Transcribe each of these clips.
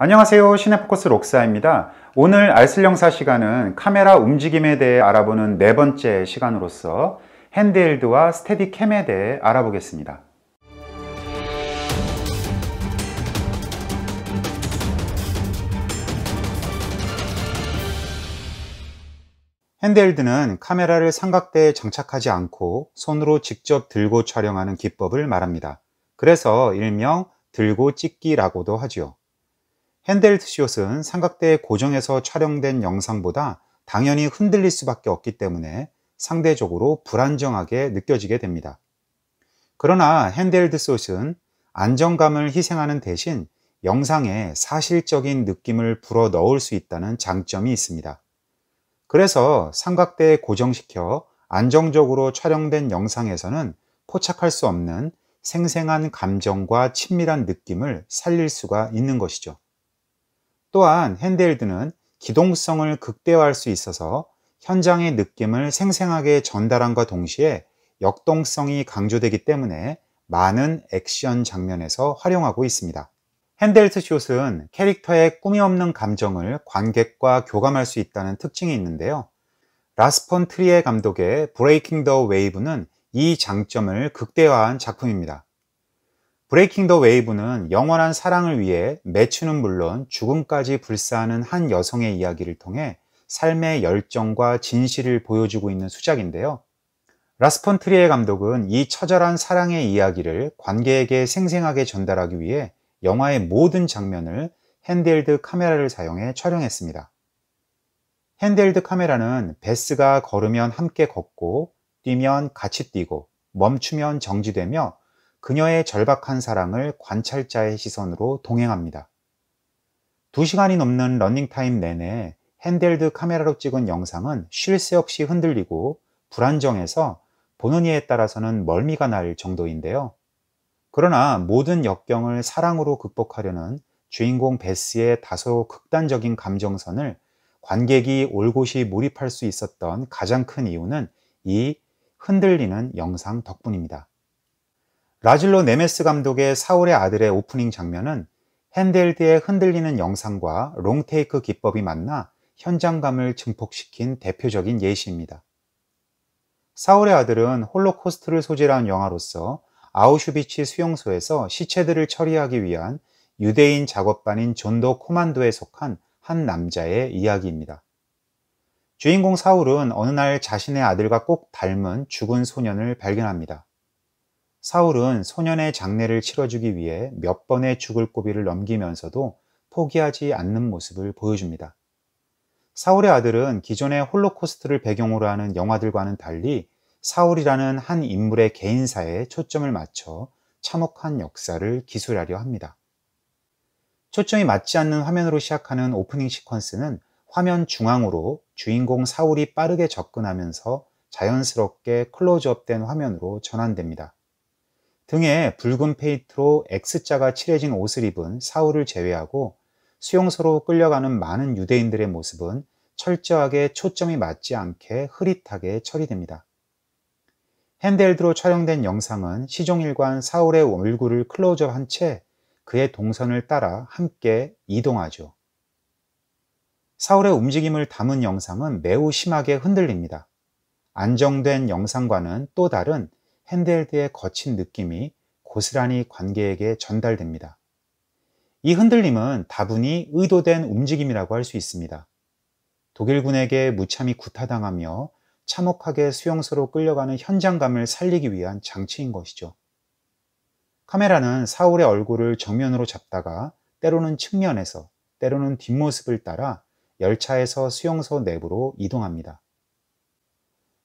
안녕하세요. 시네포커스 록사입니다. 오늘 알쓸영사 시간은 카메라 움직임에 대해 알아보는 네 번째 시간으로서 핸드헬드와 스테디캠에 대해 알아보겠습니다. 핸드헬드는 카메라를 삼각대에 장착하지 않고 손으로 직접 들고 촬영하는 기법을 말합니다. 그래서 일명 들고 찍기라고도 하지요. 핸드헬드 숏은 삼각대에 고정해서 촬영된 영상보다 당연히 흔들릴 수밖에 없기 때문에 상대적으로 불안정하게 느껴지게 됩니다. 그러나 핸드헬드 숏은 안정감을 희생하는 대신 영상에 사실적인 느낌을 불어 넣을 수 있다는 장점이 있습니다. 그래서 삼각대에 고정시켜 안정적으로 촬영된 영상에서는 포착할 수 없는 생생한 감정과 친밀한 느낌을 살릴 수가 있는 것이죠. 또한 핸드헬드는 기동성을 극대화할 수 있어서 현장의 느낌을 생생하게 전달함과 동시에 역동성이 강조되기 때문에 많은 액션 장면에서 활용하고 있습니다. 핸드헬드 숏은 캐릭터의 꾸미 없는 감정을 관객과 교감할 수 있다는 특징이 있는데요. 라스 폰 트리에 감독의 브레이킹 더 웨이브는 이 장점을 극대화한 작품입니다. 브레이킹 더 웨이브는 영원한 사랑을 위해 매춘은 물론 죽음까지 불사하는 한 여성의 이야기를 통해 삶의 열정과 진실을 보여주고 있는 수작인데요. 라스 폰 트리에 감독은 이 처절한 사랑의 이야기를 관객에게 생생하게 전달하기 위해 영화의 모든 장면을 핸드헬드 카메라를 사용해 촬영했습니다. 핸드헬드 카메라는 베스가 걸으면 함께 걷고 뛰면 같이 뛰고 멈추면 정지되며 그녀의 절박한 사랑을 관찰자의 시선으로 동행합니다. 2시간이 넘는 러닝타임 내내 핸드헬드 카메라로 찍은 영상은 쉴 새 없이 흔들리고 불안정해서 보는 이에 따라서는 멀미가 날 정도인데요. 그러나 모든 역경을 사랑으로 극복하려는 주인공 베스의 다소 극단적인 감정선을 관객이 올곧이 몰입할 수 있었던 가장 큰 이유는 이 흔들리는 영상 덕분입니다. 라즐로 네메스 감독의 사울의 아들의 오프닝 장면은 핸드헬드의 흔들리는 영상과 롱테이크 기법이 만나 현장감을 증폭시킨 대표적인 예시입니다. 사울의 아들은 홀로코스트를 소재로 한 영화로서 아우슈비츠 수용소에서 시체들을 처리하기 위한 유대인 작업반인 존도 코만도에 속한 한 남자의 이야기입니다. 주인공 사울은 어느 날 자신의 아들과 꼭 닮은 죽은 소년을 발견합니다. 사울은 소년의 장례를 치러주기 위해 몇 번의 죽을 고비를 넘기면서도 포기하지 않는 모습을 보여줍니다. 사울의 아들은 기존의 홀로코스트를 배경으로 하는 영화들과는 달리 사울이라는 한 인물의 개인사에 초점을 맞춰 참혹한 역사를 기술하려 합니다. 초점이 맞지 않는 화면으로 시작하는 오프닝 시퀀스는 화면 중앙으로 주인공 사울이 빠르게 접근하면서 자연스럽게 클로즈업된 화면으로 전환됩니다. 등에 붉은 페인트로 X자가 칠해진 옷을 입은 사울을 제외하고 수용소로 끌려가는 많은 유대인들의 모습은 철저하게 초점이 맞지 않게 흐릿하게 처리됩니다. 핸드헬드로 촬영된 영상은 시종일관 사울의 얼굴을 클로즈업한 채 그의 동선을 따라 함께 이동하죠. 사울의 움직임을 담은 영상은 매우 심하게 흔들립니다. 안정된 영상과는 또 다른 핸드헬드의 거친 느낌이 고스란히 관객에게 전달됩니다. 이 흔들림은 다분히 의도된 움직임이라고 할 수 있습니다. 독일군에게 무참히 구타당하며 참혹하게 수용소로 끌려가는 현장감을 살리기 위한 장치인 것이죠. 카메라는 사울의 얼굴을 정면으로 잡다가 때로는 측면에서, 때로는 뒷모습을 따라 열차에서 수용소 내부로 이동합니다.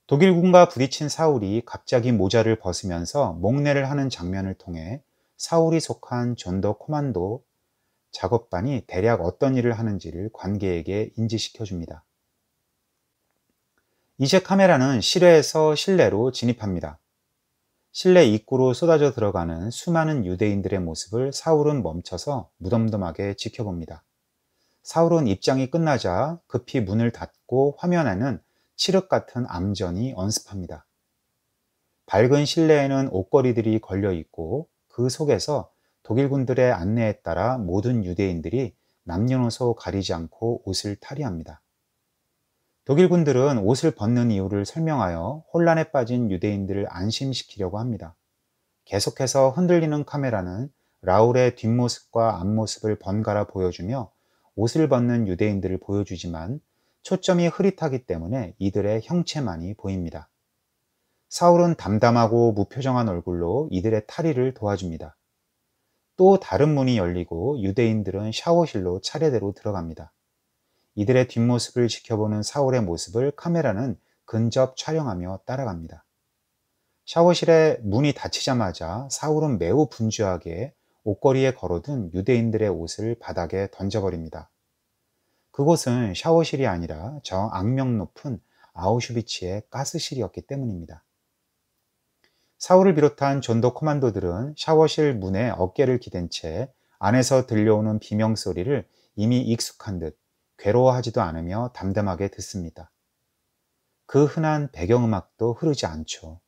독일군과 부딪힌 사울이 갑자기 모자를 벗으면서 목례를 하는 장면을 통해 사울이 속한 존도 코만도 작업반이 대략 어떤 일을 하는지를 관객에게 인지시켜줍니다. 이제 카메라는 실외에서 실내로 진입합니다. 실내 입구로 쏟아져 들어가는 수많은 유대인들의 모습을 사울은 멈춰서 무덤덤하게 지켜봅니다. 사울은 입장이 끝나자 급히 문을 닫고 화면에는 칠흑 같은 암전이 언습합니다. 밝은 실내에는 옷걸이들이 걸려 있고 그 속에서 독일군들의 안내에 따라 모든 유대인들이 남녀노소 가리지 않고 옷을 탈의합니다. 독일군들은 옷을 벗는 이유를 설명하여 혼란에 빠진 유대인들을 안심시키려고 합니다. 계속해서 흔들리는 카메라는 라울의 뒷모습과 앞모습을 번갈아 보여주며 옷을 벗는 유대인들을 보여주지만 초점이 흐릿하기 때문에 이들의 형체만이 보입니다. 사울은 담담하고 무표정한 얼굴로 이들의 탈의를 도와줍니다. 또 다른 문이 열리고 유대인들은 샤워실로 차례대로 들어갑니다. 이들의 뒷모습을 지켜보는 사울의 모습을 카메라는 근접 촬영하며 따라갑니다. 샤워실에 문이 닫히자마자 사울은 매우 분주하게 옷걸이에 걸어둔 유대인들의 옷을 바닥에 던져버립니다. 그곳은 샤워실이 아니라 저 악명 높은 아우슈비츠의 가스실이었기 때문입니다. 사울을 비롯한 전도 코만도들은 샤워실 문에 어깨를 기댄 채 안에서 들려오는 비명소리를 이미 익숙한 듯 괴로워하지도 않으며 담담하게 듣습니다. 그 흔한 배경음악도 흐르지 않죠.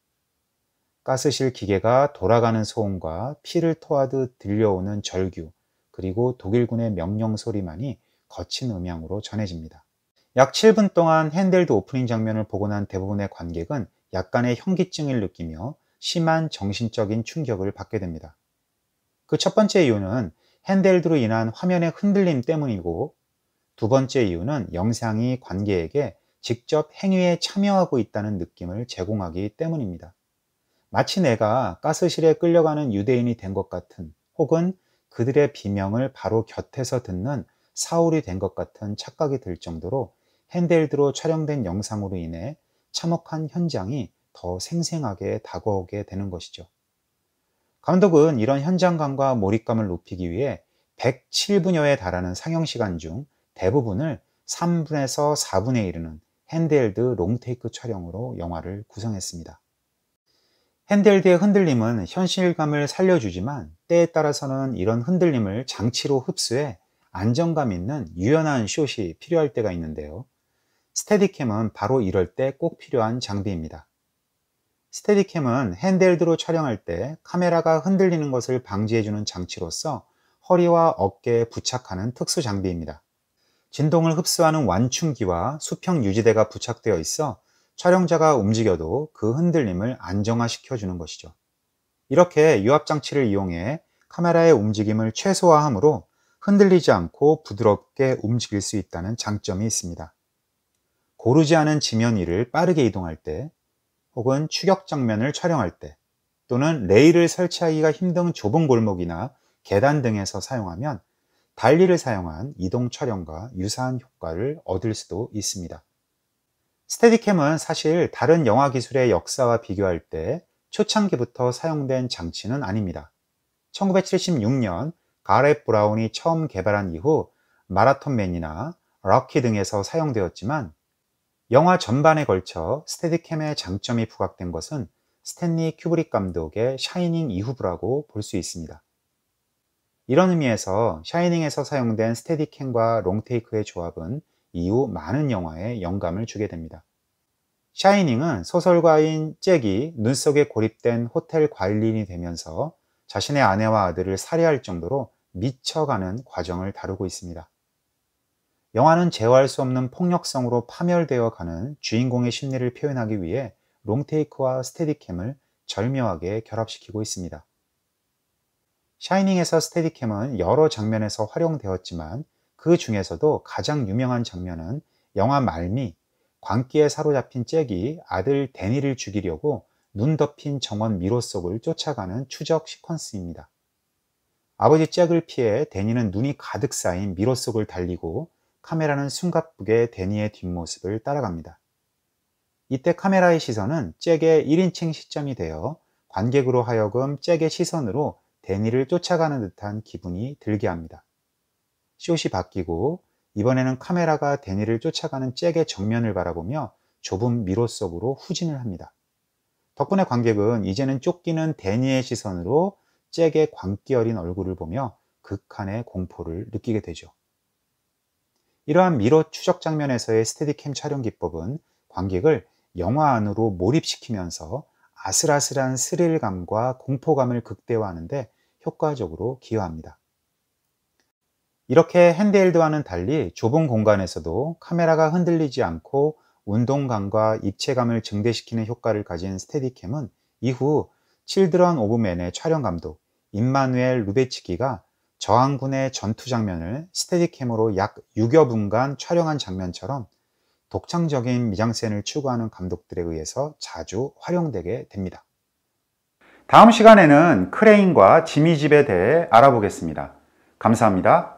가스실 기계가 돌아가는 소음과 피를 토하듯 들려오는 절규, 그리고 독일군의 명령 소리만이 거친 음향으로 전해집니다. 약 7분 동안 핸델드 오프닝 장면을 보고 난 대부분의 관객은 약간의 현기증을 느끼며 심한 정신적인 충격을 받게 됩니다. 그 첫 번째 이유는 핸델드로 인한 화면의 흔들림 때문이고, 두 번째 이유는 영상이 관객에게 직접 행위에 참여하고 있다는 느낌을 제공하기 때문입니다. 마치 내가 가스실에 끌려가는 유대인이 된 것 같은, 혹은 그들의 비명을 바로 곁에서 듣는 사울이 된 것 같은 착각이 들 정도로 핸델드로 촬영된 영상으로 인해 참혹한 현장이 더 생생하게 다가오게 되는 것이죠. 감독은 이런 현장감과 몰입감을 높이기 위해 107분여에 달하는 상영시간 중 대부분을 3분에서 4분에 이르는 핸드헬드 롱테이크 촬영으로 영화를 구성했습니다. 핸드헬드의 흔들림은 현실감을 살려주지만 때에 따라서는 이런 흔들림을 장치로 흡수해 안정감 있는 유연한 숏이 필요할 때가 있는데요. 스테디캠은 바로 이럴 때 꼭 필요한 장비입니다. 스테디캠은 핸드헬드로 촬영할 때 카메라가 흔들리는 것을 방지해주는 장치로서 허리와 어깨에 부착하는 특수 장비입니다. 진동을 흡수하는 완충기와 수평 유지대가 부착되어 있어 촬영자가 움직여도 그 흔들림을 안정화시켜주는 것이죠. 이렇게 유압장치를 이용해 카메라의 움직임을 최소화하므로 흔들리지 않고 부드럽게 움직일 수 있다는 장점이 있습니다. 고르지 않은 지면 위를 빠르게 이동할 때, 혹은 추격 장면을 촬영할 때, 또는 레일을 설치하기가 힘든 좁은 골목이나 계단 등에서 사용하면 달리를 사용한 이동 촬영과 유사한 효과를 얻을 수도 있습니다. 스테디캠은 사실 다른 영화 기술의 역사와 비교할 때 초창기부터 사용된 장치는 아닙니다. 1976년 가렛 브라운이 처음 개발한 이후 마라톤맨이나 럭키 등에서 사용되었지만, 영화 전반에 걸쳐 스테디캠의 장점이 부각된 것은 스탠리 큐브릭 감독의 샤이닝 이후부라고 볼 수 있습니다. 이런 의미에서 샤이닝에서 사용된 스테디캠과 롱테이크의 조합은 이후 많은 영화에 영감을 주게 됩니다. 샤이닝은 소설가인 잭이 눈 속에 고립된 호텔 관리인이 되면서 자신의 아내와 아들을 살해할 정도로 미쳐가는 과정을 다루고 있습니다. 영화는 제어할 수 없는 폭력성으로 파멸되어 가는 주인공의 심리를 표현하기 위해 롱테이크와 스테디캠을 절묘하게 결합시키고 있습니다. 샤이닝에서 스테디캠은 여러 장면에서 활용되었지만 그 중에서도 가장 유명한 장면은 영화 말미 광기에 사로잡힌 잭이 아들 데니를 죽이려고 눈 덮인 정원 미로 속을 쫓아가는 추적 시퀀스입니다. 아버지 잭을 피해 데니는 눈이 가득 쌓인 미로 속을 달리고 카메라는 숨가쁘게 데니의 뒷모습을 따라갑니다. 이때 카메라의 시선은 잭의 1인칭 시점이 되어 관객으로 하여금 잭의 시선으로 데니를 쫓아가는 듯한 기분이 들게 합니다. 숏이 바뀌고 이번에는 카메라가 데니를 쫓아가는 잭의 정면을 바라보며 좁은 미로 속으로 후진을 합니다. 덕분에 관객은 이제는 쫓기는 데니의 시선으로 잭의 광기 어린 얼굴을 보며 극한의 공포를 느끼게 되죠. 이러한 미로 추적 장면에서의 스테디캠 촬영 기법은 관객을 영화 안으로 몰입시키면서 아슬아슬한 스릴감과 공포감을 극대화하는 데 효과적으로 기여합니다. 이렇게 핸드헬드와는 달리 좁은 공간에서도 카메라가 흔들리지 않고 운동감과 입체감을 증대시키는 효과를 가진 스테디캠은 이후 칠드런 오브 맨의 촬영 감독 임마누엘 루베치키가 저항군의 전투 장면을 스테디캠으로 약 6여 분간 촬영한 장면처럼 독창적인 미장센을 추구하는 감독들에 의해서 자주 활용되게 됩니다. 다음 시간에는 크레인과 지미집에 대해 알아보겠습니다. 감사합니다.